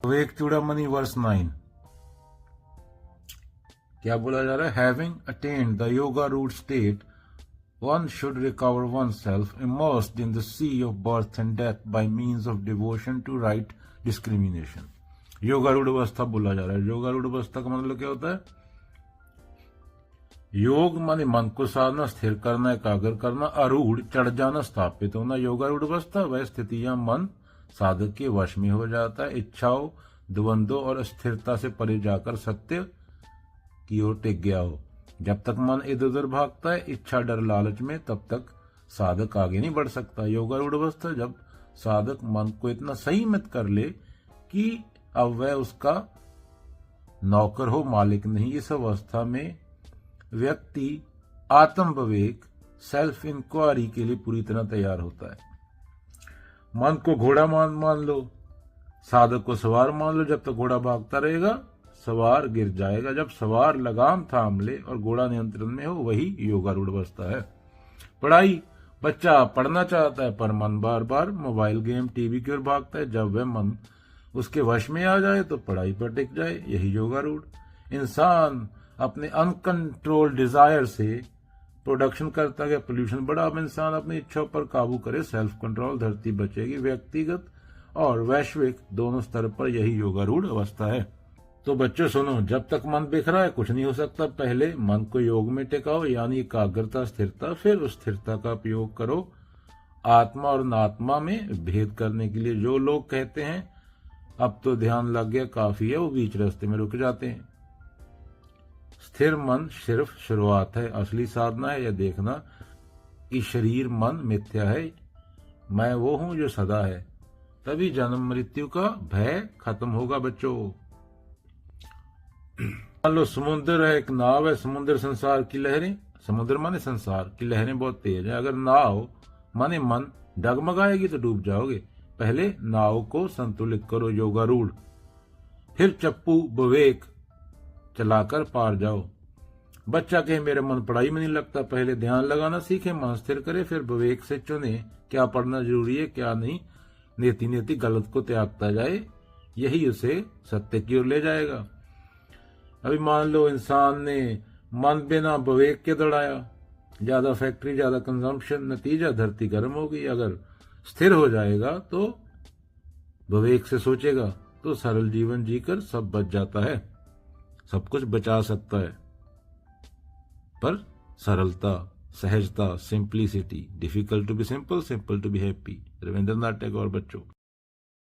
विवेक चूड़ामणि verse 9 क्या बोला जा रहा है? Having attend the yoga root state one should recover oneself immersed in the sea of birth and death by means of devotion to right discrimination. योगारूढ़ अवस्था बोला जा रहा है। योगारूढ़ अवस्था का मतलब क्या होता है? योग माने मन को साधना, स्थिर करना, एकाग्र करना, आरूढ़ चढ़ जाना, स्थापित होना। योगारूढ़ अवस्था वह स्थिति या मन साधक के वश में हो जाता है, इच्छाओं, द्वंद्वों और अस्थिरता से परे जाकर सत्य की ओर टिक गया हो। जब तक मन इधर उधर भागता है इच्छा, डर, लालच में, तब तक साधक आगे नहीं बढ़ सकता। योगारूढ़ अवस्था जब साधक मन को इतना संयमित कर ले कि अब वह उसका नौकर हो, मालिक नहीं। इस अवस्था में व्यक्ति आत्म विवेक, सेल्फ इंक्वायरी के लिए पूरी तरह तैयार होता है। मन को घोड़ा मान लो, साधक को सवार मान लो। जब तक घोड़ा भागता रहेगा सवार गिर जाएगा। जब सवार लगाम थाम ले और घोड़ा नियंत्रण में हो, वही योगारूढ़ अवस्था है। पढ़ाई, बच्चा पढ़ना चाहता है पर मन बार बार मोबाइल गेम, टीवी की ओर भागता है। जब वह मन उसके वश में आ जाए तो पढ़ाई पर टिक जाए, यही योगारूढ़। इंसान अपने अनकंट्रोल डिजायर से प्रोडक्शन करता गया, पोल्यूशन बढ़ा। अब इंसान अपनी इच्छाओं पर काबू करे, सेल्फ कंट्रोल, धरती बचेगी। व्यक्तिगत और वैश्विक दोनों स्तर पर यही योगारूढ़ अवस्था है। तो बच्चों सुनो, जब तक मन बिखरा है कुछ नहीं हो सकता। पहले मन को योग में टिकाओ, यानी एकाग्रता, स्थिरता। फिर उस स्थिरता का उपयोग करो आत्मा और अनात्मा में भेद करने के लिए। जो लोग कहते हैं अब तो ध्यान लग गया, काफी है, वो बीच रास्ते में रुक जाते हैं। स्थिर मन सिर्फ शुरुआत है, असली साधना है यह देखना कि शरीर मन मिथ्या है, मैं वो हूं जो सदा है। तभी जन्म मृत्यु का भय खत्म होगा बच्चों। मान लो समुद्र है, एक नाव है, समुद्र संसार की लहरें, समुद्र माने संसार की लहरें बहुत तेज है। अगर नाव माने मन डगमगाएगी तो डूब जाओगे। पहले नाव को संतुलित करो, योगारूढ़। फिर चप्पू विवेक चलाकर पार जाओ। बच्चा कहे मेरा मन पढ़ाई में नहीं लगता, पहले ध्यान लगाना सीखे, मन स्थिर करे, फिर विवेक से चुने क्या पढ़ना जरूरी है क्या नहीं। नेति नेति गलत को त्यागता जाए, यही उसे सत्य की ओर ले जाएगा। अभी मान लो इंसान ने मन बिना विवेक के दौड़ाया, ज्यादा फैक्ट्री, ज्यादा कंजम्पशन, नतीजा धरती गर्म हो गई। अगर स्थिर हो जाएगा तो विवेक से सोचेगा तो सरल जीवन जीकर सब बच जाता है। सब कुछ बचा सकता है, पर सरलता, सहजता, simplicity. Difficult to be simple, simple to be happy. Rabindranath Tagore बच्चों।